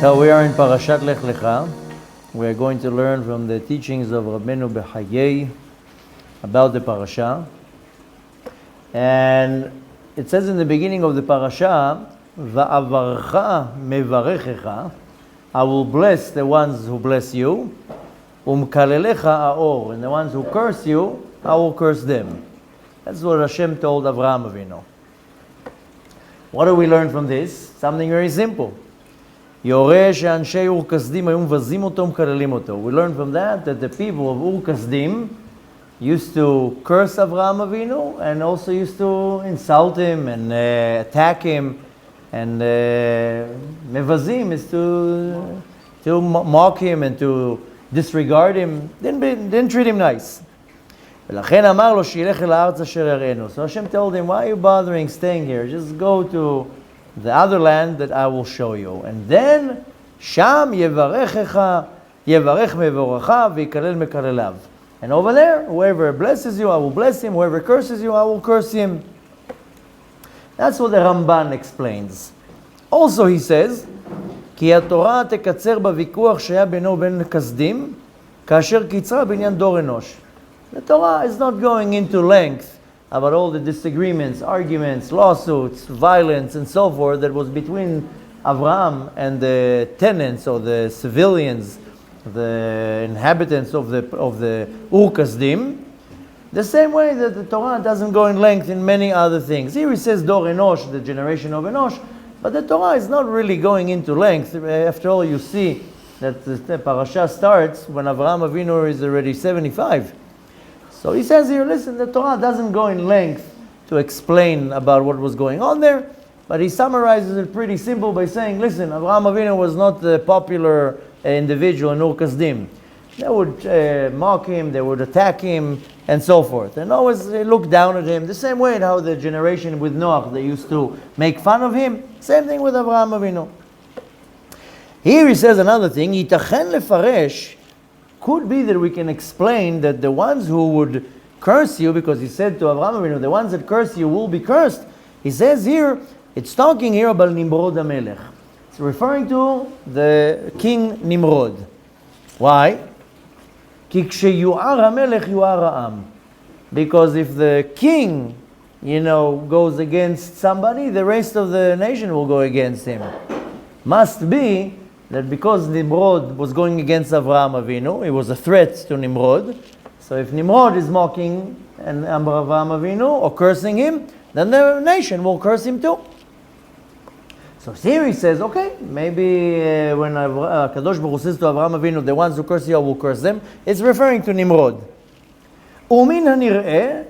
So we are in Parashat Lecha. We are going to learn from the teachings of Rabbenu Bachya about the parasha. And it says in the beginning of the parasha, Va'avarcha mevarechecha, I will bless the ones who bless you, umkalelecha aor, and the ones who curse you, I will curse them. That's what Hashem told Avraham Avinu. What do we learn from this? Something very simple. We learn from that the people of Ur Kasdim used to curse Avraham Avinu and also used to insult him and attack him. And mevazim is to mock him and to disregard him. Didn't treat him nice. So Hashem told him, why are you bothering staying here? Just go to the other land that I will show you. And then, Sham yevarechecha, yevarech mevoracha, v'ikalel mekalelav. And over there, whoever blesses you, I will bless him. Whoever curses you, I will curse him. That's what the Ramban explains. Also he says, כי התורה תקצר בוויכוח שהיה בינו ובין כסדים, כאשר קיצרה בעניין דור אנוש. The Torah is not going into length about all the disagreements, arguments, lawsuits, violence, and so forth that was between Avraham and the tenants or the civilians, the inhabitants of the Ur Kasdim. The same way that the Torah doesn't go in length in many other things. Here it says Dor Enosh, the generation of Enosh, but the Torah is not really going into length. After all, you see that the parasha starts when Avraham Avinu is already 75. So he says here, listen, the Torah doesn't go in length to explain about what was going on there, but he summarizes it pretty simple by saying, listen, Avraham Avinu was not a popular individual in Ur Kasdim. They would mock him, they would attack him, and so forth. And always look down at him. The same way how the generation with Noach, they used to make fun of him. Same thing with Avraham Avinu. Here he says another thing, Yitachen lefaresh, could be that we can explain that the ones who would curse you, because he said to Avraham Avinu, the ones that curse you will be cursed. He says here, it's talking here about Nimrod HaMelech. It's referring to the king Nimrod. Why? Because if the king, goes against somebody, the rest of the nation will go against him. Must be that because Nimrod was going against Avraham Avinu, it was a threat to Nimrod. So if Nimrod is mocking Avraham Avinu or cursing him, then the nation will curse him too. So here he says, okay, maybe when Kadosh Baruch Hu says to Avraham Avinu, the ones who curse you, I will curse them, it's referring to Nimrod. Umin hanir'eh,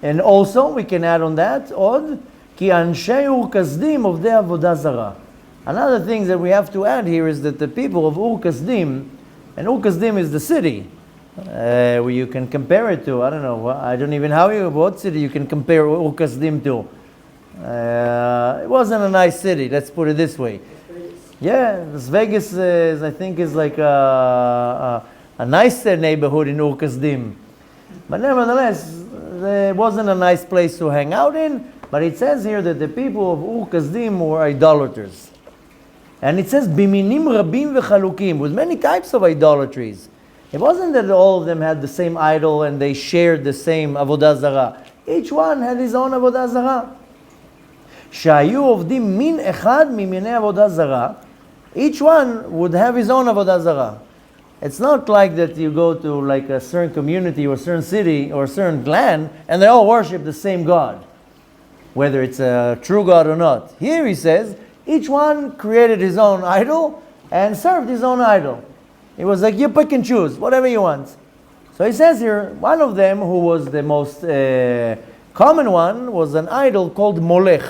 and also we can add on that, od, ki anshei Ur Kasdim ovdei avodah zarah. Another thing that we have to add here is that the people of Ur Kasdim, and Ur Kasdim is the city, where you can compare it to, I don't even know what city you can compare Ur Kasdim to. It wasn't a nice city, let's put it this way. Yeah, Las Vegas is like a nice neighborhood in Ur Kasdim. But nevertheless, it wasn't a nice place to hang out in, but it says here that the people of Ur Kasdim were idolaters. And it says, Biminim rabim v'chalukim, with many types of idolatries. It wasn't that all of them had the same idol and they shared the same avodah zarah. Each one had his own avodah zarah. Shayu ovdim min echad miminei avodah zarah. Each one would have his own avodah zarah. It's not like that you go to like a certain community or a certain city or a certain land and they all worship the same God, whether it's a true God or not. Here he says, each one created his own idol and served his own idol. It was like you pick and choose, whatever you want. So he says here, one of them who was the most common one was an idol called Molech.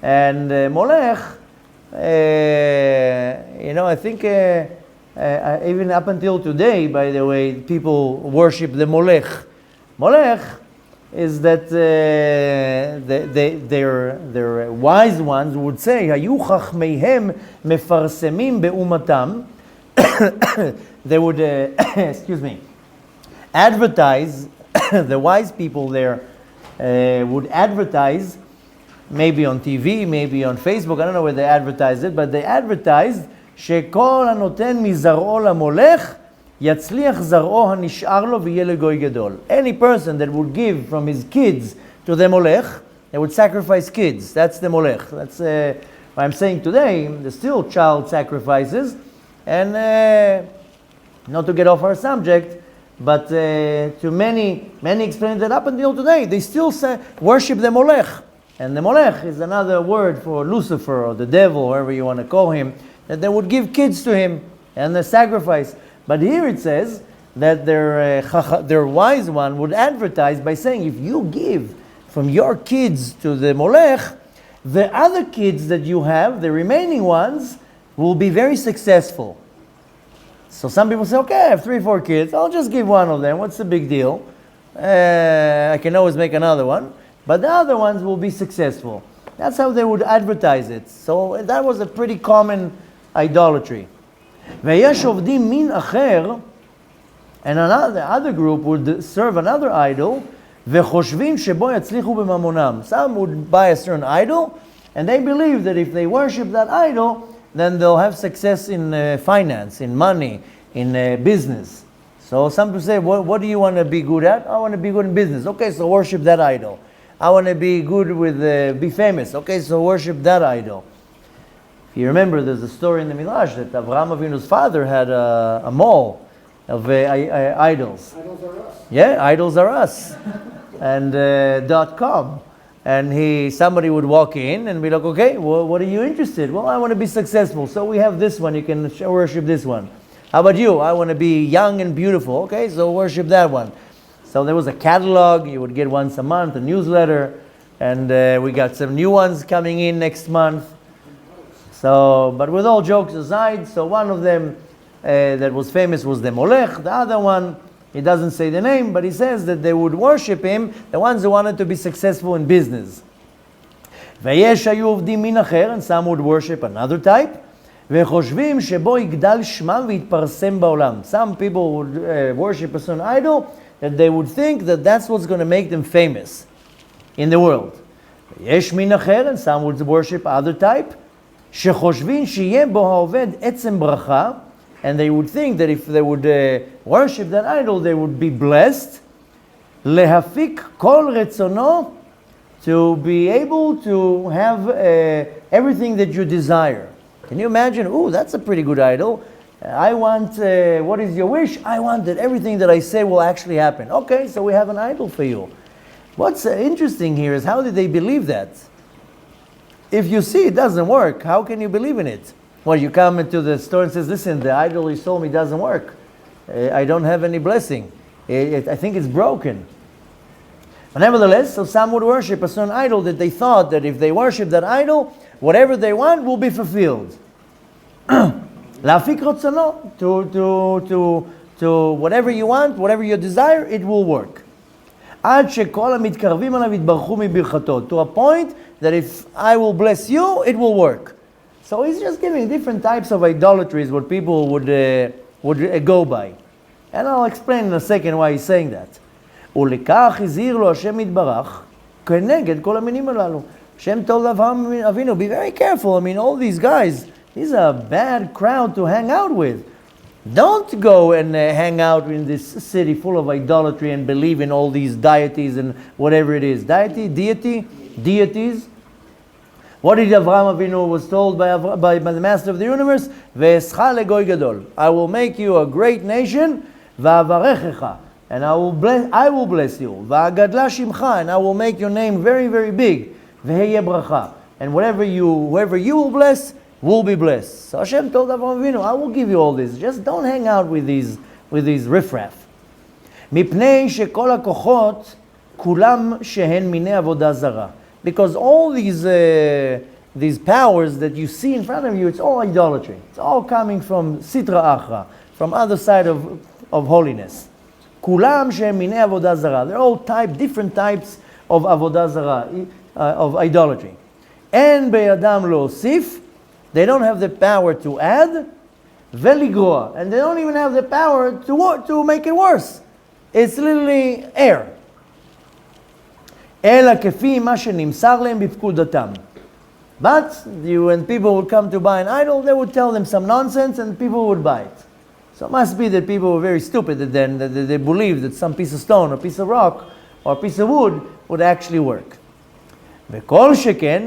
And Molech, I think even up until today, by the way, people worship the Molech. Molech is that their wise ones would say, "Hayu chachmeihem mefarsemim beumatam." They would, advertise. The wise people there would advertise maybe on TV, maybe on Facebook, I don't know where they advertised it, but they advertised שכל הנותן מזרעו למולך יצליח זרעו הנשאר לו ויהיה לגוי גדול. Any person that would give from his kids to the molech, they would sacrifice kids. That's the molech. That's what I'm saying today. There's still child sacrifices, and not to get off our subject, but to many explain that up until today they still worship the molech, and the molech is another word for Lucifer or the devil, whoever you want to call him. That they would give kids to him and the sacrifice. But here it says that their wise one would advertise by saying, if you give from your kids to the molech, the other kids that you have, the remaining ones, will be very successful. So some people say, okay, I have 3 or 4 kids, I'll just give one of them, what's the big deal? I can always make another one, but the other ones will be successful. That's how they would advertise it. So that was a pretty common idolatry. ויש עובדים מין אחר, and another group would serve another idol, וחושבים שבו יצליחו בממונם. Some would buy a certain idol, and they believe that if they worship that idol, then they'll have success in finance, in money, in business. So some people say, what do you want to be good at? I want to be good in business. Okay, so worship that idol. I want to be good with, be famous. Okay, so worship that idol. If you remember, there's a story in the Midrash that Avraham Avinu's father had a mall of idols. Idols are us. Yeah, idols are us. And .com. And somebody would walk in and be like, okay, well, what are you interested? Well, I want to be successful. So we have this one, you can worship this one. How about you? I want to be young and beautiful. Okay, so worship that one. So there was a catalog, you would get once a month, a newsletter, and we got some new ones coming in next month. So, but with all jokes aside, so one of them that was famous was the Molech. The other one, he doesn't say the name, but he says that they would worship him, the ones who wanted to be successful in business. ויש היו עובדים מין אחר, and some would worship another type. וחושבים שבו יגדל שמם ויתפרסם בעולם. Some people would worship a certain idol, that they would think that that's what's going to make them famous in the world. ויש מין אחר, and some would worship other type. שחושבים שיהיה בו העובד עצם ברכה, and they would think that if they would worship that idol, they would be blessed. להפיק כל רצונו, to be able to have everything that you desire. Can you imagine? Oh, that's a pretty good idol. I want, what is your wish? I want that everything that I say will actually happen. Okay, so we have an idol for you. What's interesting here is how did they believe that? If you see it doesn't work, how can you believe in it? Well, you come into the store and says, listen, the idol you sold me doesn't work. I don't have any blessing. I think it's broken. But nevertheless, so some would worship a certain idol that they thought that if they worship that idol, whatever they want will be fulfilled. להפיק רצונו, to whatever you want, whatever you desire, it will work. עד שכל המתקרבים עליו יתברכו מברכתו. To a point that if I will bless you, it will work. So he's just giving different types of idolatries what people would go by. And I'll explain in a second why he's saying that. ולכך הזהיר לו השם יתברך כנגד כל המינים הללו. Hashem told Avraham Avinu, be very careful. I mean, all these guys, these are a bad crowd to hang out with. Don't go and hang out in this city full of idolatry and believe in all these deities and whatever it is. Deities. What did Avraham Avinu was told by the Master of the Universe? Ve'escha legoy gadol. I will make you a great nation. Va'avarechecha. And I will bless you. Va'agadla shimcha. And I will make your name very, very big. Ve'heye bracha. And whoever you will bless, will be blessed. So Hashem told Avraham Avinu, I will give you all this. Just don't hang out with these riffraff. מפני שכל הכוחות כולם שהן מיני עבודה זרה. Because all these powers that you see in front of you, it's all idolatry. It's all coming from sitra achra, from other side of holiness. כולם שהן מיני עבודה זרה. They're all different types of עבודה זרה, of idolatry. אין בידם להוסיף. They don't have the power to add, veligroa, and they don't even have the power to make it worse. It's literally air. אלא כפי מה שנמסר להם בפקודתם. But when people would come to buy an idol, they would tell them some nonsense and people would buy it. So it must be that people were very stupid then, that they believed that some piece of stone or piece of rock or piece of wood would actually work. וכל שכן,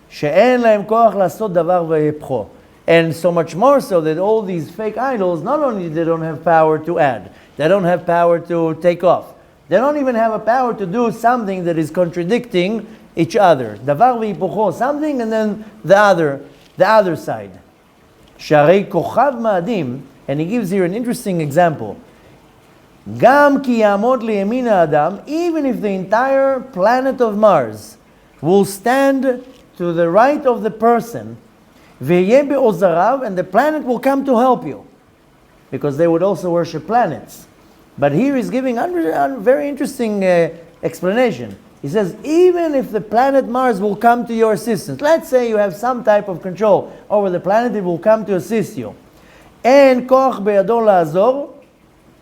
שאין להם כוח לעשות דבר והיפכו. And so much more so that all these fake idols, not only they don't have power to add, they don't have power to take off, they don't even have a power to do something that is contradicting each other. דבר והיפוכו, something and then the other side. שהרי כוכב מאדים, and he gives here an interesting example. גם כי יעמוד לימין האדם, even if the entire planet of Mars will stand to the right of the person, ויהיה בעוזריו, and the planet will come to help you. Because they would also worship planets. But here he's giving a very interesting explanation. He says, even if the planet Mars will come to your assistance, let's say you have some type of control over the planet, it will come to assist you. And כוח בידו לעזור,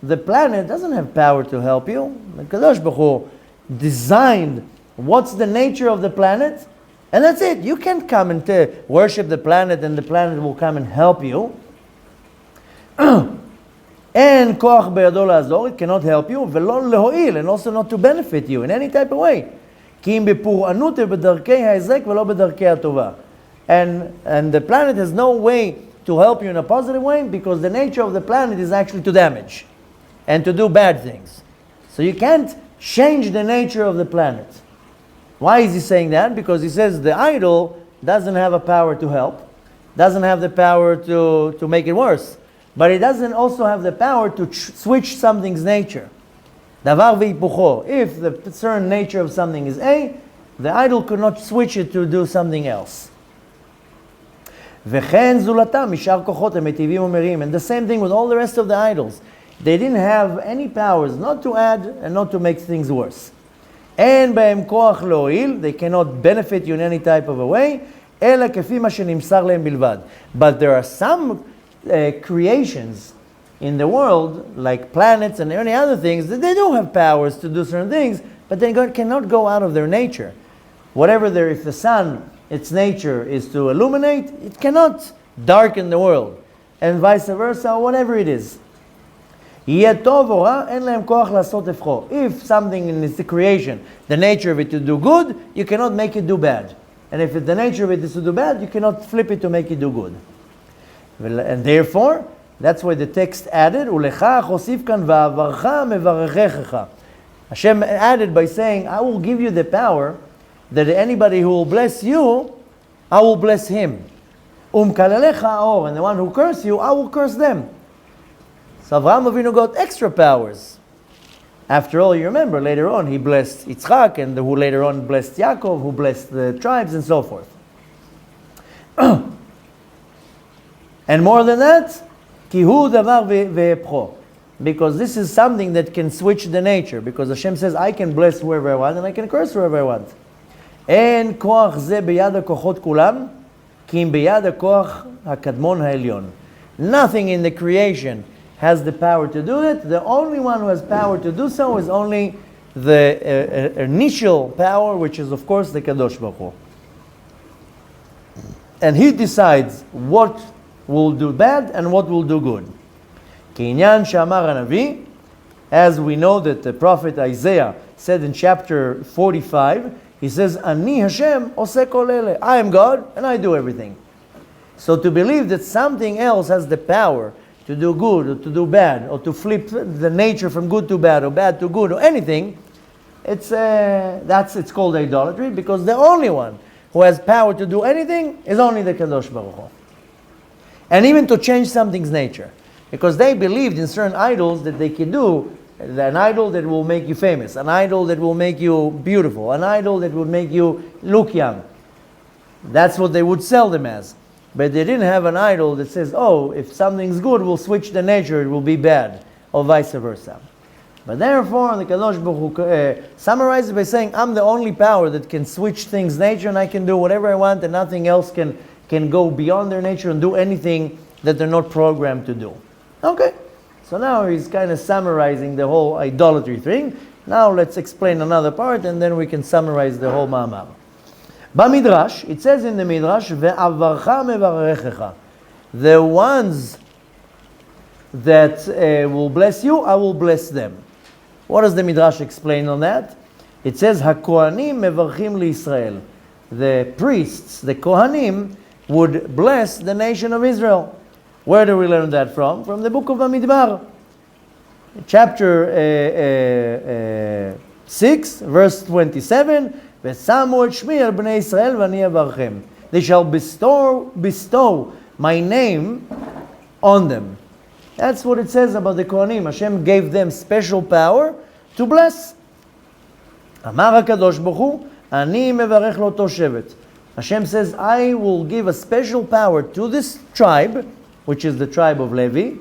the planet doesn't have power to help you. The Kadosh Baruch Hu designed what's the nature of the planet, and that's it. You can't come and worship the planet and the planet will come and help you. And כוח בידו לעזור, it cannot help you, ולא להועיל, and also not to benefit you in any type of way. כי אם בפורענות בדרכי ההיזק ולא בדרכי הטובה. And the planet has no way to help you in a positive way because the nature of the planet is actually to damage and to do bad things. So you can't change the nature of the planet. Why is he saying that? Because he says the idol doesn't have a power to help, doesn't have the power to make it worse. But it doesn't also have the power to switch something's nature. Davar v'hipucho. If the certain nature of something is A, the idol could not switch it to do something else. V'chen zulatam mishar kochot hamitivim umerim. And the same thing with all the rest of the idols. They didn't have any powers not to add and not to make things worse. En b'hem koach lo'il. They cannot benefit you in any type of a way. Ela kefi ma shenimsar lehem bilvad. But there are some creations in the world, like planets and any other things, that they do have powers to do certain things, but they cannot go out of their nature. Whatever if the sun, its nature is to illuminate, it cannot darken the world, and vice versa, whatever it is. If something in the creation, the nature of it to do good, you cannot make it do bad. And if the nature of it is to do bad, you cannot flip it to make it do good. And therefore, that's why the text added, Lecha chosif kan va'avarcha mevarechecha. Hashem added by saying, I will give you the power that anybody who will bless you, I will bless him. Kalalecha or, and the one who curse you, I will curse them. So Avraham Avinu got extra powers. After all, you remember, later on he blessed Yitzchak, and who later on blessed Yaakov, who blessed the tribes, and so forth. And more than that, ki hu davar ve'epcho. Because this is something that can switch the nature. Because Hashem says, I can bless whoever I want and I can curse whoever I want. En koach ze biyad hakochot kulam, ki im biyad hakoach hakadmon ha'elyon. Nothing in the creation has the power to do it. The only one who has power to do so is only the initial power, which is of course the Kadosh Baruch Hu. And he decides what will do bad and what will do good. Kinyan Shamar Hanavi, as we know that the prophet Isaiah said in chapter 45, he says, Ani Hashem oseh kol ele. I am God and I do everything. So to believe that something else has the power to do good or to do bad or to flip the nature from good to bad or bad to good or anything, it's called idolatry, because the only one who has power to do anything is only the Kadosh Baruch Hu. And even to change something's nature. Because they believed in certain idols that they can do, an idol that will make you famous, an idol that will make you beautiful, an idol that will make you look young. That's what they would sell them as. But they didn't have an idol that says, oh, if something's good, we'll switch the nature, it will be bad, or vice versa. But therefore, the Kadosh Baruch Hu summarizes by saying, I'm the only power that can switch things' nature, and I can do whatever I want, and nothing else can go beyond their nature and do anything that they're not programmed to do. Okay, so now he's kind of summarizing the whole idolatry thing, Now let's explain another part and then we can summarize the whole Ma'amar. Bamidrash, it says in the Midrash, Ve'avarcha mevarechecha. The ones that will bless you, I will bless them. What does the Midrash explain on that? It says, HaKohanim mevarchim liYisrael. The priests, the Kohanim, would bless the nation of Israel. Where do we learn that from? From the book of Bamidbar. Chapter 6, verse 27, V'samu et shmi al bnei Yisrael v'ani avarchem. They shall bestow my name on them. That's what it says about the Kohanim. Hashem gave them special power to bless. Amar HaKadosh Baruch Hu, ani mevarech loto shevet. Hashem says, I will give a special power to this tribe, which is the tribe of Levi.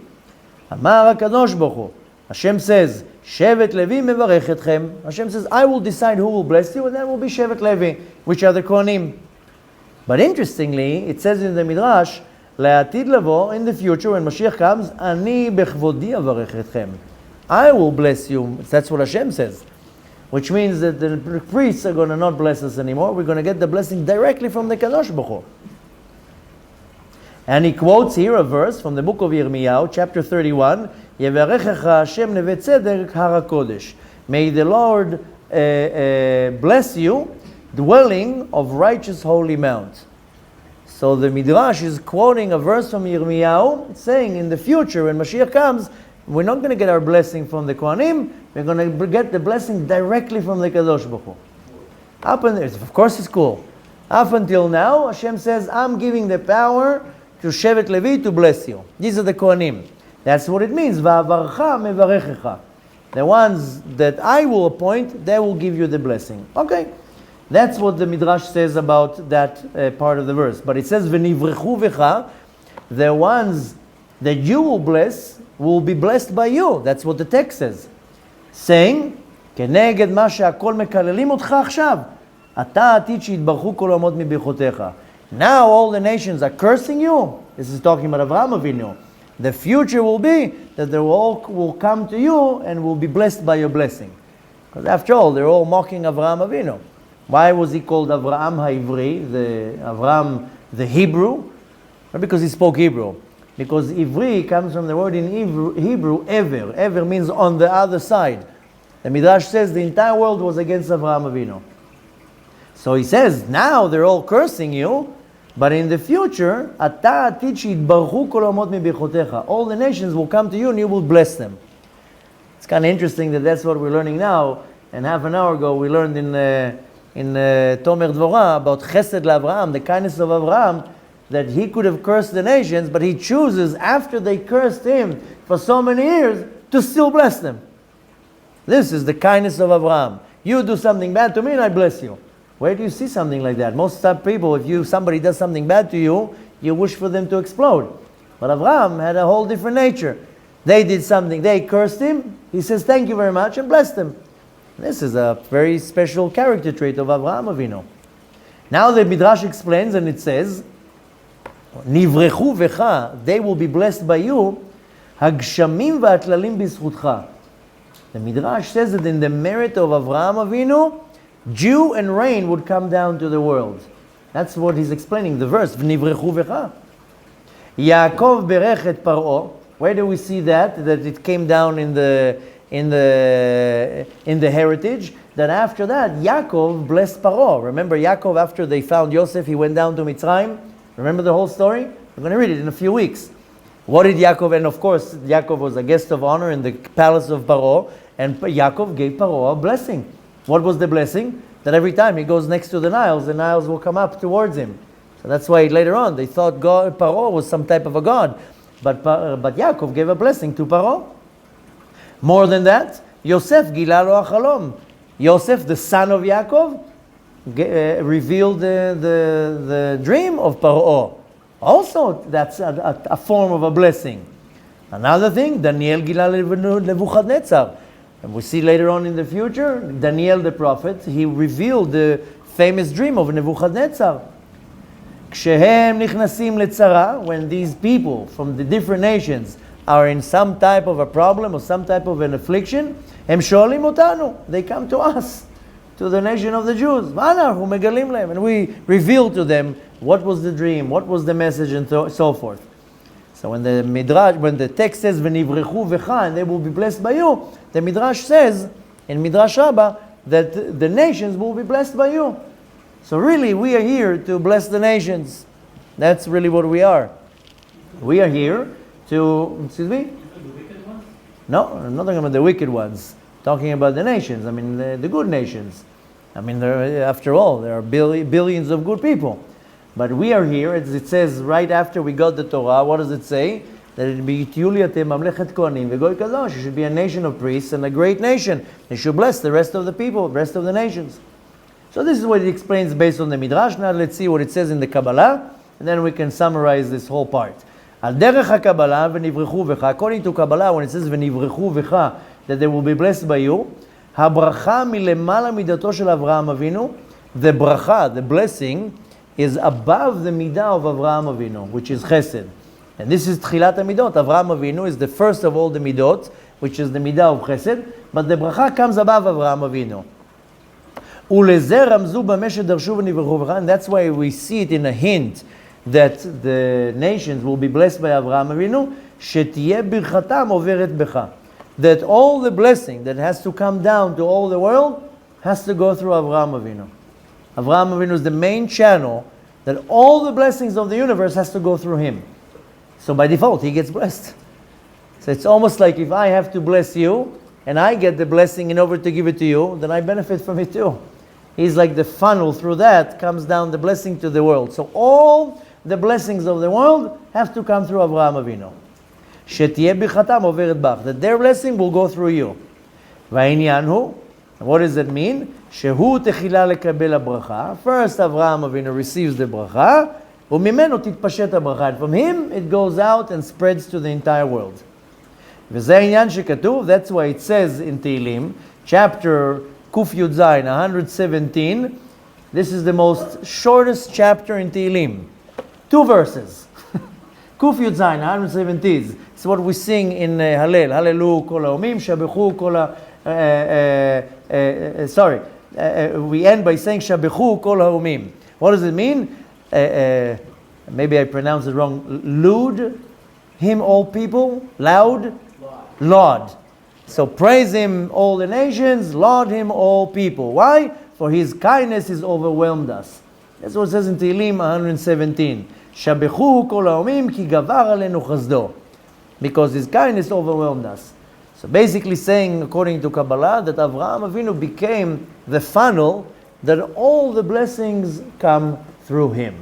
Amar HaKadosh Baruch Hu. Hashem says, Shevet Levi mevarech etchem. Hashem says, I will decide who will bless you, and that will be Shevet Levi, which are the Kohanim. But interestingly, it says in the Midrash, Le'atid lavo, in the future, when Mashiach comes, Ani bechvodi avarech etchem. I will bless you. That's what Hashem says. Which means that the priests are going to not bless us anymore. We're going to get the blessing directly from the Kadosh Baruch Hu. And he quotes here a verse from the book of Yirmiyahu, chapter 31, Yevarechecha Hashem neve tzedek har hakodesh. May the Lord bless you, dwelling of righteous holy mount. So the Midrash is quoting a verse from Yirmiyahu, saying in the future, when Mashiach comes, we're not going to get our blessing from the Kohanim, we're going to get the blessing directly from the Kadosh Baruch Hu. Of course it's cool. Up until now, Hashem says, I'm giving the power to Shevet Levi to bless you. These are the Kohanim. That's what it means. Va'avarcha mevarechecha. The ones that I will appoint, they will give you the blessing. Okay. That's what the Midrash says about that part of the verse. But it says, V'nivrechu v'cha, the ones that you will bless will be blessed by you. That's what the text says. Saying, כנגד מה שהכל מקללים אותך עכשיו, אתה עתיד שיתברכו כל העמות מברכותיך. Now all the nations are cursing you. This is talking about Avraham Avinu. The future will be that they all will come to you and will be blessed by your blessing. Because after all, they're all mocking Avraham Avinu. Why was he called Avraham HaIvri, Avraham the Hebrew? Not because he spoke Hebrew. Because Ivri comes from the word in Hebrew, ever. Ever means on the other side. The Midrash says the entire world was against Avraham Avinu. So he says, now they're all cursing you, but in the future, all the nations will come to you and you will bless them. It's kind of interesting that that's what we're learning now. And half an hour ago, we learned in Tomer Dvorah about Chesed LaAvraham, the kindness of Avraham, that he could have cursed the nations, but he chooses, after they cursed him for so many years, to still bless them. This is the kindness of Avraham. You do something bad to me and I bless you. Where do you see something like that? Most people, if somebody does something bad to you, you wish for them to explode. But Avraham had a whole different nature. They did something, they cursed him, he says thank you very much and blessed them. This is a very special character trait of Avraham Avinu. Now the Midrash explains and it says, Nivrechu vecha, they will be blessed by you, Hagshamim va'atlalim b'zchutcha. The Midrash says that in the merit of Avraham Avinu, dew and rain would come down to the world. That's what he's explaining, the verse, Nivrechu vecha. Yaakov berech et Paro. Where do we see that it came down in the heritage? That after that, Yaakov blessed Paro. Remember Yaakov, after they found Yosef, he went down to Mitzrayim. Remember the whole story? We're going to read it in a few weeks. What did Yaakov, and of course, Yaakov was a guest of honor in the palace of Paro, and Yaakov gave Paro a blessing. What was the blessing? That every time he goes next to the Niles will come up towards him. So that's why later on they thought Paro was some type of a god. But Yaakov gave a blessing to Paro. More than that, Yosef gila lo achalom. Yosef, the son of Yaakov, revealed the dream of Paro. Also, that's a form of a blessing. Another thing, Daniel gila Nebuchadnezzar. And we see later on in the future, Daniel the prophet, he revealed the famous dream of Nebuchadnezzar. Kshehem nichnasim letzara, when these people from the different nations are in some type of a problem or some type of an affliction, הם שואלים אותנו, they come to us, to the nation of the Jews. ואנחנו מגלים להם, and we reveal to them what was the dream, what was the message, and so forth. So when the Midrash, when the text says, ונברכו בך, and they will be blessed by you, the Midrash says, in Midrash Rabbah, that the nations will be blessed by you. So really, we are here to bless the nations. That's really what we are. We are here to, excuse me? No, I'm not talking about the wicked ones. Talking about the nations. I mean, the good nations. I mean, after all, there are billions of good people. But we are here, as it says right after we got the Torah, what does it say? That it be mamlechet kohanim v'goy kadosh. You should be a nation of priests and a great nation. You should bless the rest of the people, the rest of the nations. So this is what it explains based on the Midrash. Now let's see what it says in the Kabbalah, and then we can summarize this whole part. Al derech HaKabbalah v'nivrechu v'cha. According to Kabbalah, when it says v'nivrechu v'cha, that they will be blessed by you, habracha milemala midato shel Avraham Avinu. The bracha, the blessing, is above the midah of Avraham Avinu, which is chesed. And this is Tchilat HaMidot. Avraham Avinu is the first of all the midot, which is the midah of chesed, but the bracha comes above Avraham Avinu. And that's why we see it in a hint that the nations will be blessed by Avraham Avinu, that all the blessing that has to come down to all the world has to go through Avraham Avinu. Avraham Avinu is the main channel that all the blessings of the universe has to go through him. So by default, he gets blessed. So it's almost like if I have to bless you, and I get the blessing in order to give it to you, then I benefit from it too. He's like the funnel, through that comes down the blessing to the world. So all the blessings of the world have to come through Avraham Avinu. That their blessing will go through you. What does that mean? First Avraham Avinu receives the bracha, and from him it goes out and spreads to the entire world. That's why it says in Tehillim, chapter Kuf Yud Zayin, 117, this is the most shortest chapter in Tehillim. 2 verses. Kuf Yud Zayin, 117. It's what we sing in Hallel. Hallelu kol ha'omim, shabechu kol we end by saying shabechu kol ha'omim. What does it mean? Maybe I pronounced it wrong. Lud, him all people, loud, Lord. So praise him all the nations, laud him all people. Why? For his kindness has overwhelmed us. That's what it says in Tehillim 117. Shabechu kol ha'omim ki gavar alenu chazdo. Because his kindness overwhelmed us. So basically saying, according to Kabbalah, that Avraham Avinu became the funnel that all the blessings come through him.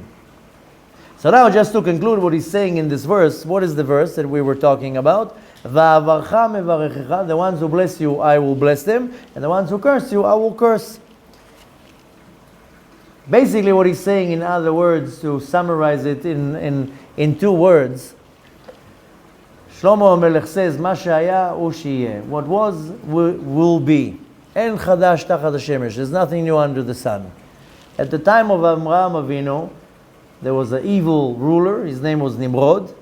So now just to conclude what he's saying in this verse, what is the verse that we were talking about? The ones who bless you, I will bless them, and the ones who curse you, I will curse. Basically what he's saying, in other words, to summarize it in 2 words, Shlomo HaMelech says, "Ma she'aya hu she'yeh." What was will be. En chadash tachat hashemesh. There's nothing new under the sun. At the time of Avraham Avinu, there was an evil ruler. His name was Nimrod.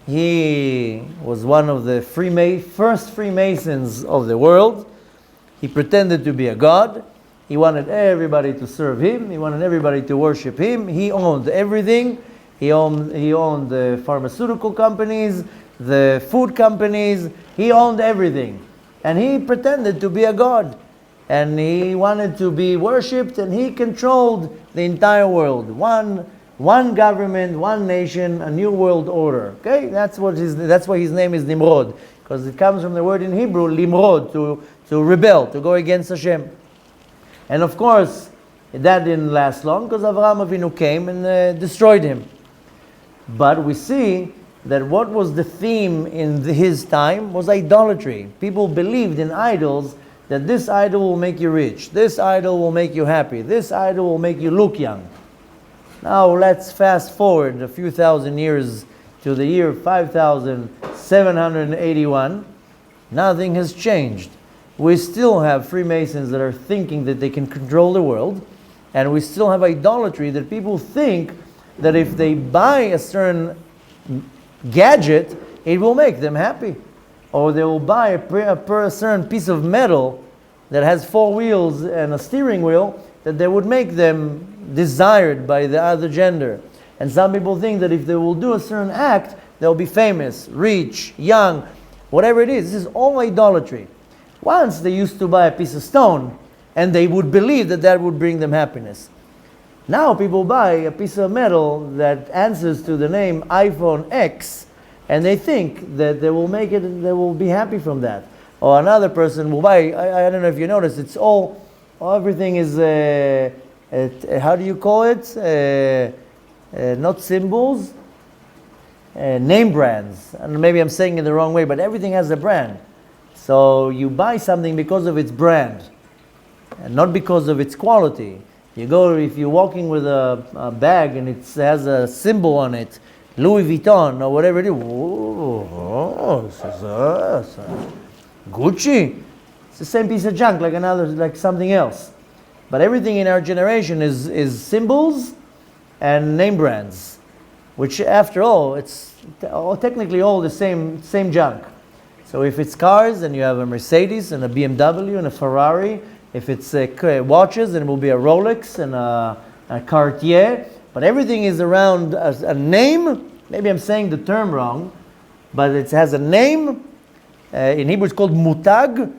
He was one of the first Freemasons of the world. He pretended to be a god. He wanted everybody to serve him. He wanted everybody to worship him. He owned everything. He owned the pharmaceutical companies, the food companies. He owned everything. And he pretended to be a god. And he wanted to be worshipped, and he controlled the entire world. One government, one nation, a new world order. Okay, that's why his name is Nimrod, because it comes from the word in Hebrew, limrod, to rebel, to go against Hashem. And of course, that didn't last long, because Avraham Avinu came and destroyed him. But we see that what was the theme in his time was idolatry. People believed in idols, that this idol will make you rich, this idol will make you happy, this idol will make you look young. Now let's fast forward a few thousand years to the year 5781. Nothing has changed. We still have Freemasons that are thinking that they can control the world, and we still have idolatry that people think that if they buy a certain gadget, it will make them happy. or they will buy a certain piece of metal that has 4 wheels and a steering wheel that they would make them desired by the other gender. And some people think that if they will do a certain act, they'll be famous, rich, young, whatever it is. This is all idolatry. Once they used to buy a piece of stone and they would believe that that would bring them happiness. Now people buy a piece of metal that answers to the name iPhone X, and they think that they will make it and they will be happy from that. Or another person will buy, I don't know if you noticed, it's everything is, how do you call it? Not symbols, name brands. And maybe I'm saying it the wrong way, but everything has a brand. So you buy something because of its brand, and not because of its quality. If you're walking with a bag and it has a symbol on it, Louis Vuitton or whatever it is, Gucci. It's the same piece of junk like something else. But everything in our generation is symbols and name brands, which after all, it's technically all the same junk. So if it's cars, then you have a Mercedes and a BMW and a Ferrari. If it's watches, then it will be a Rolex and a Cartier. But everything is around a name. Maybe I'm saying the term wrong, but it has a name. In Hebrew it's called mutag,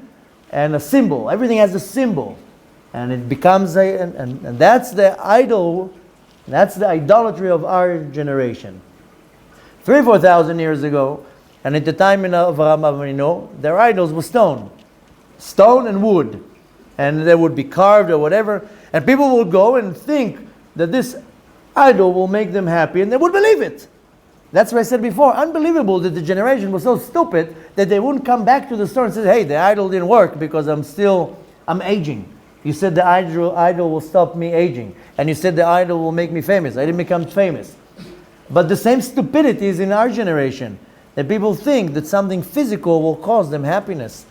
and a symbol. Everything has a symbol. And it becomes and that's the idol, that's the idolatry of our generation. 3,000 or 4,000 years ago, and at the time of Avraham Avinu, their idols were stone and wood. And they would be carved or whatever, and people would go and think that this idol will make them happy, and they would believe it. That's what I said before. Unbelievable that the generation was so stupid that they wouldn't come back to the store and say, hey, the idol didn't work because I'm aging. You said the idol will stop me aging. And you said the idol will make me famous. I didn't become famous. But the same stupidity is in our generation. That people think that something physical will cause them happiness.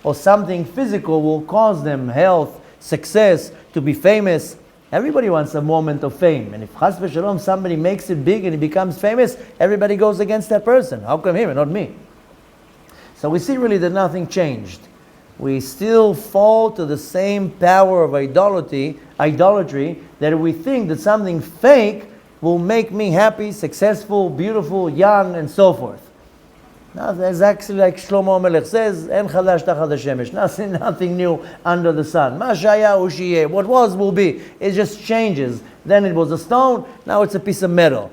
Or something physical will cause them health, success, to be famous. Everybody wants a moment of fame. And if chas v'shalom somebody makes it big and he becomes famous, everybody goes against that person. How come him and not me? So we see really that nothing changed. We still fall to the same power of idolatry that we think that something fake will make me happy, successful, beautiful, young, and so forth. Now, it's actually like Shlomo Melech says, "En chadash tachad hashemesh." Nothing new under the sun. Ma shaya hu shiyeh. What was will be. It just changes. Then it was a stone. Now it's a piece of metal.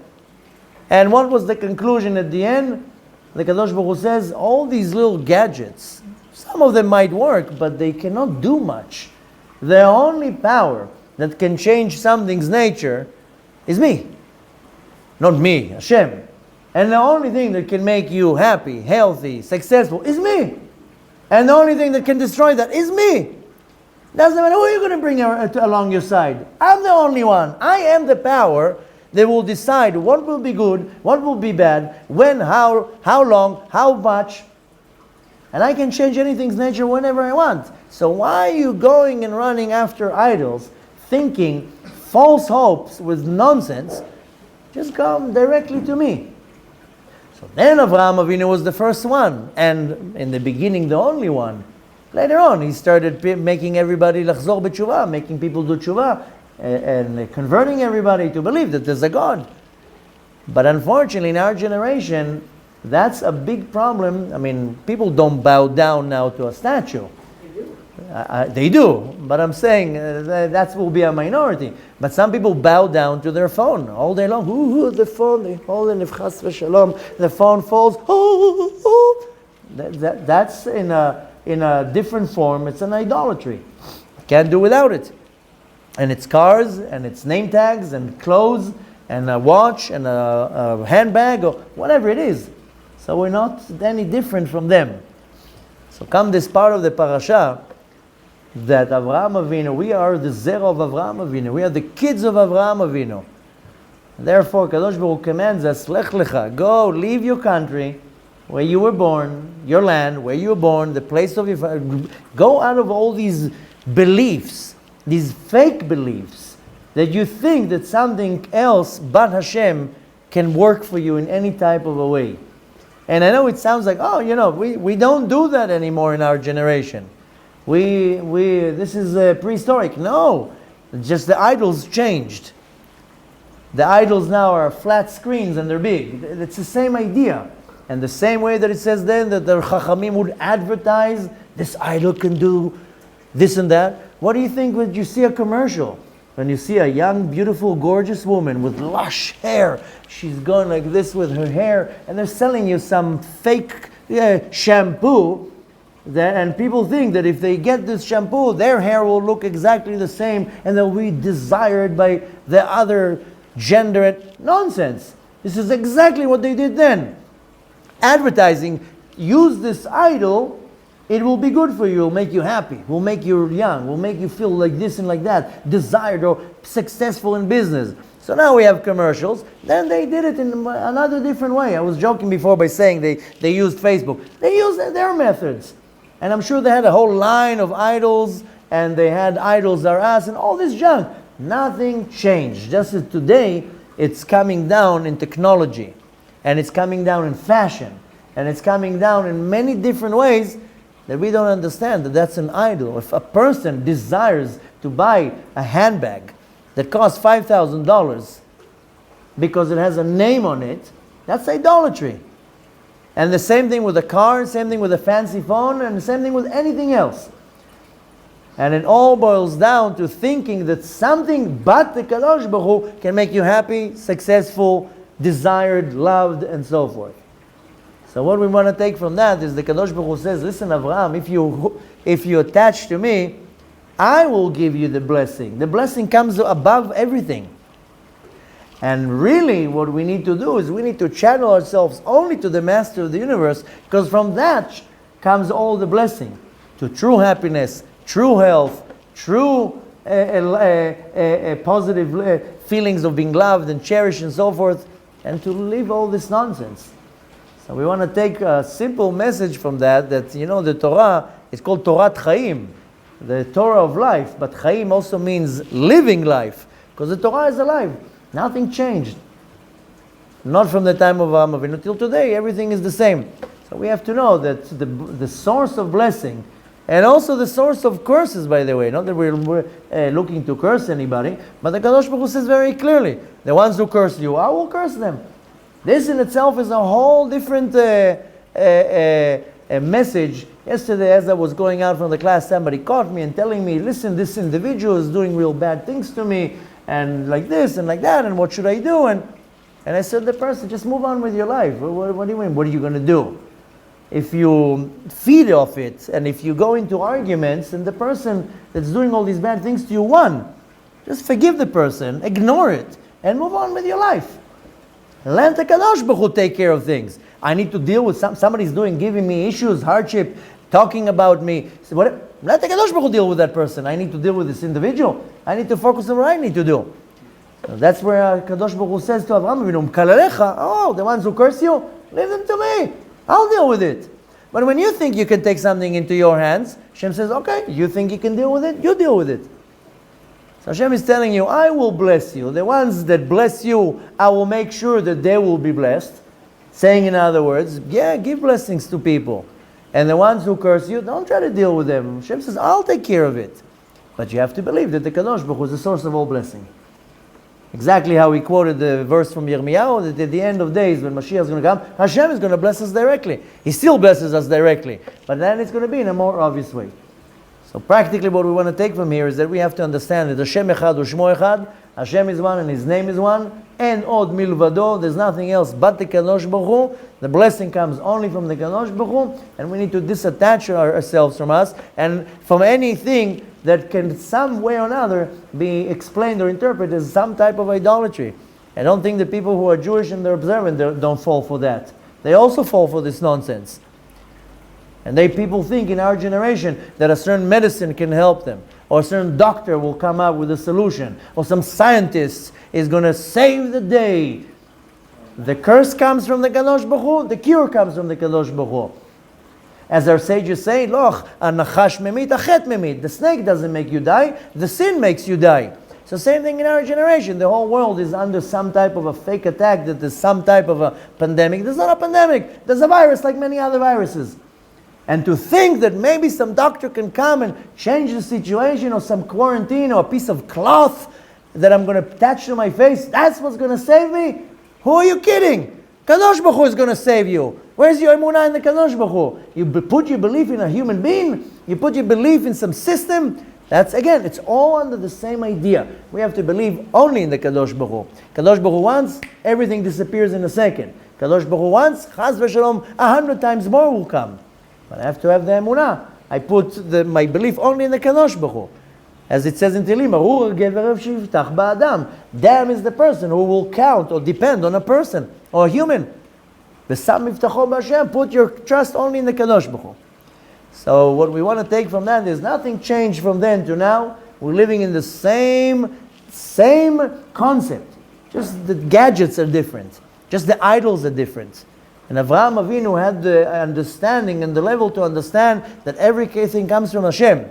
And what was the conclusion at the end? The Kadosh Baruch Hu says, all these little gadgets, some of them might work, but they cannot do much. The only power that can change something's nature is me. Not me, Hashem. And the only thing that can make you happy, healthy, successful is me. And the only thing that can destroy that is me. Doesn't matter who you're going to bring along your side. I'm the only one. I am the power that will decide what will be good, what will be bad, when, how long, how much. And I can change anything's nature whenever I want. So why are you going and running after idols, thinking false hopes with nonsense? Just come directly to me. So then Avraham Avinu was the first one, and in the beginning the only one. Later on he started making everybody lachzor b'tshuva, making people do tshuva, and converting everybody to believe that there's a God. But unfortunately in our generation, that's a big problem. I mean, people don't bow down now to a statue. They do, but I'm saying that will be a minority. But some people bow down to their phone all day long. The phone, they hold it, if chas v'shalom, the phone falls. That's in a different form. It's an idolatry. Can't do without it. And it's cars, and it's name tags, and clothes, and a watch, and a handbag, or whatever it is. So we're not any different from them. So come this part of the parasha, that Avraham Avinu, we are the zera of Avraham Avinu. We are the kids of Avraham Avinu. Therefore, Kadosh Baruch Hu commands us, Lech Lecha, go, leave your country, where you were born, your land, where you were born, the place of your... Go out of all these beliefs, these fake beliefs, that you think that something else but Hashem can work for you in any type of a way. And I know it sounds like, we don't do that anymore in our generation. This is prehistoric. No, just the idols changed. The idols now are flat screens and they're big. It's the same idea. And the same way that it says then that the Chachamim would advertise, this idol can do this and that. What do you think when you see a commercial? When you see a young, beautiful, gorgeous woman with lush hair, she's going like this with her hair, and they're selling you some fake shampoo, and people think that if they get this shampoo, their hair will look exactly the same, and they'll be desired by the other gender. Nonsense. This is exactly what they did then. Advertising, use this idol, it will be good for you, it will make you happy, will make you young, will make you feel like this and like that, desired or successful in business. So now we have commercials. Then they did it in another different way. I was joking before by saying they used Facebook. They used their methods. And I'm sure they had a whole line of idols, and they had idols are us and all this junk. Nothing changed. Just as today, it's coming down in technology, and it's coming down in fashion, and it's coming down in many different ways that we don't understand that that's an idol. If a person desires to buy a handbag that costs $5,000 because it has a name on it, that's idolatry. And the same thing with a car, same thing with a fancy phone, and the same thing with anything else. And it all boils down to thinking that something but the Kadosh Baruch Hu can make you happy, successful, desired, loved, and so forth. So what we want to take from that is the Kadosh Baruch Hu says, listen, Avraham, if you attach to me, I will give you the blessing. The blessing comes above everything. And really what we need to do is we need to channel ourselves only to the Master of the universe, because from that comes all the blessing. To true happiness, true health, true positive feelings of being loved and cherished and so forth, and to leave all this nonsense. So we want to take a simple message from that the Torah is called Torat Chaim, the Torah of life, but Chaim also means living life, because the Torah is alive. Nothing changed. Not from the time of Avraham Avinu till today, everything is the same. So we have to know that the source of blessing, and also the source of curses, by the way, not that we're looking to curse anybody, but the Kadosh Baruch Hu says very clearly, the ones who curse you, I will curse them. This in itself is a whole different message. Yesterday, as I was going out from the class, somebody caught me and telling me, listen, this individual is doing real bad things to me, and like this and like that, and what should I do? And I said to the person, just move on with your life. What do you mean? What are you going to do? If you feed off it, and if you go into arguments, and the person that's doing all these bad things to you won, just forgive the person, ignore it, and move on with your life. Let the Kadosh Baruch Hu take care of things. I need to deal with somebody's giving me issues, hardship, talking about me. So let the Kadosh Baruch Hu deal with that person. I need to deal with this individual. I need to focus on what I need to do. So that's where Kadosh Baruch Hu says to Avraham Avinu, the ones who curse you, leave them to me. I'll deal with it. But when you think you can take something into your hands, Hashem says, okay, you think you can deal with it, you deal with it. So Hashem is telling you, I will bless you. The ones that bless you, I will make sure that they will be blessed. Saying in other words, give blessings to people. And the ones who curse you, don't try to deal with them. Hashem says, I'll take care of it. But you have to believe that the Kadosh Baruch Hu is the source of all blessing. Exactly how we quoted the verse from Yirmiyahu, that at the end of days, when Mashiach is going to come, Hashem is going to bless us directly. He still blesses us directly. But then it's going to be in a more obvious way. So practically what we want to take from here is that we have to understand that Hashem Echad U'Shmo Echad, Hashem is one and His name is one, and Od Milvado, there's nothing else but the Kadosh Baruch Hu. The blessing comes only from the Kadosh Baruch Hu, and we need to disattach ourselves from us and from anything that can some way or another be explained or interpreted as some type of idolatry. I don't think the people who are Jewish and they're observant don't fall for that. They also fall for this nonsense. And people think in our generation that a certain medicine can help them, or a certain doctor will come up with a solution, or some scientist is going to save the day. The curse comes from the Kadosh Baruch Hu, the cure comes from the Kadosh Baruch Hu. As our sages say, Loch, anachash memit, achet memit. The snake doesn't make you die, the sin makes you die. So same thing in our generation. The whole world is under some type of a fake attack, that there's some type of a pandemic. There's not a pandemic. There's a virus like many other viruses. And to think that maybe some doctor can come and change the situation, or some quarantine, or a piece of cloth that I'm going to attach to my face, that's what's going to save me? Who are you kidding? Kadosh Baruch Hu is going to save you. Where's your emunah in the Kadosh Baruch Hu? You put your belief in a human being? You put your belief in some system? That's, again, it's all under the same idea. We have to believe only in the Kadosh Baruch Hu. Kadosh Baruch Hu wants, everything disappears in a second. Kadosh Baruch Hu wants, chas v'shalom, 100 times more will come. But I have to have the emunah. I put my belief only in the Kadosh Baruch Hu. As it says in Tehillim, Arur gever shivtach ba'adam. Damn is the person who will count or depend on a person or a human. V'sam mivtacho b'Hashem. Put your trust only in the Kadosh Baruch Hu. So what we want to take from that is nothing changed from then to now. We're living in the same concept. Just the gadgets are different. Just the idols are different. And Avraham Avinu had the understanding and the level to understand that everything comes from Hashem.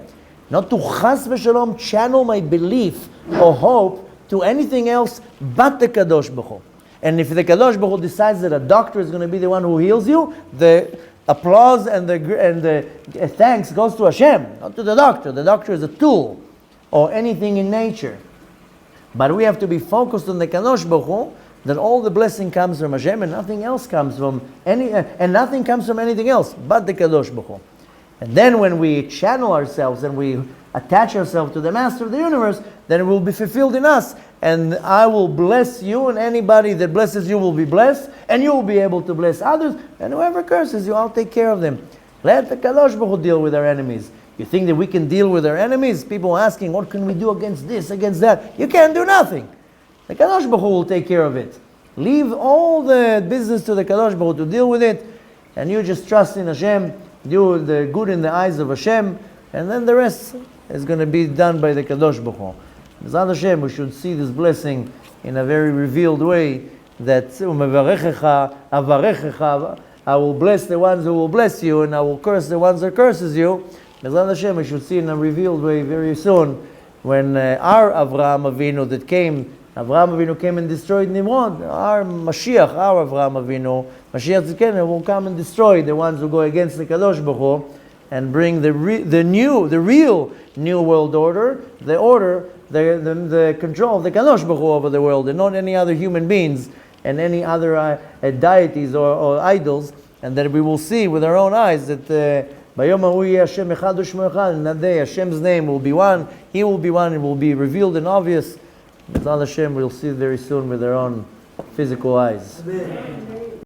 Not to chas v'shalom channel my belief or hope to anything else but the Kadosh Baruch Hu. And if the Kadosh Baruch Hu decides that a doctor is going to be the one who heals you, the applause and the thanks goes to Hashem, not to the doctor. The doctor is a tool, or anything in nature. But we have to be focused on the Kadosh Baruch Hu, that all the blessing comes from Hashem, and nothing else comes from nothing comes from anything else but the Kadosh Baruch Hu. And then when we channel ourselves and we attach ourselves to the Master of the universe, then it will be fulfilled in us. And I will bless you, and anybody that blesses you will be blessed, and you will be able to bless others. And whoever curses you, I'll take care of them. Let the Kadosh Baruch Hu deal with our enemies. You think that we can deal with our enemies? People asking, what can we do against this, against that? You can't do nothing. The Kadosh Baruch Hu will take care of it. Leave all the business to the Kadosh Baruch Hu to deal with it, and you just trust in Hashem, do the good in the eyes of Hashem, and then the rest is going to be done by the Kadosh Baruch Hu. B'ezrat Hashem, we should see this blessing in a very revealed way, that umevarechecha avarechecha, I will bless the ones who will bless you, and I will curse the ones that curses you. B'ezrat Hashem, we should see in a revealed way very soon, when our Avraham Avinu that came, Avraham Avinu came and destroyed Nimrod. Our Mashiach, our Avraham Avinu, Mashiach Tzidkenu, will come and destroy the ones who go against the Kadosh Baruch Hu, and bring the real new world order, the control of the Kadosh Baruch Hu over the world, and not any other human beings and any other deities or idols, and that we will see with our own eyes that Bayom Hahu yeh Hashem echad u'shmo echad. In that day, Hashem's name will be one. He will be one. It will be revealed and obvious. B'ezrat Hashem, we'll see very soon with our own physical eyes. Amen.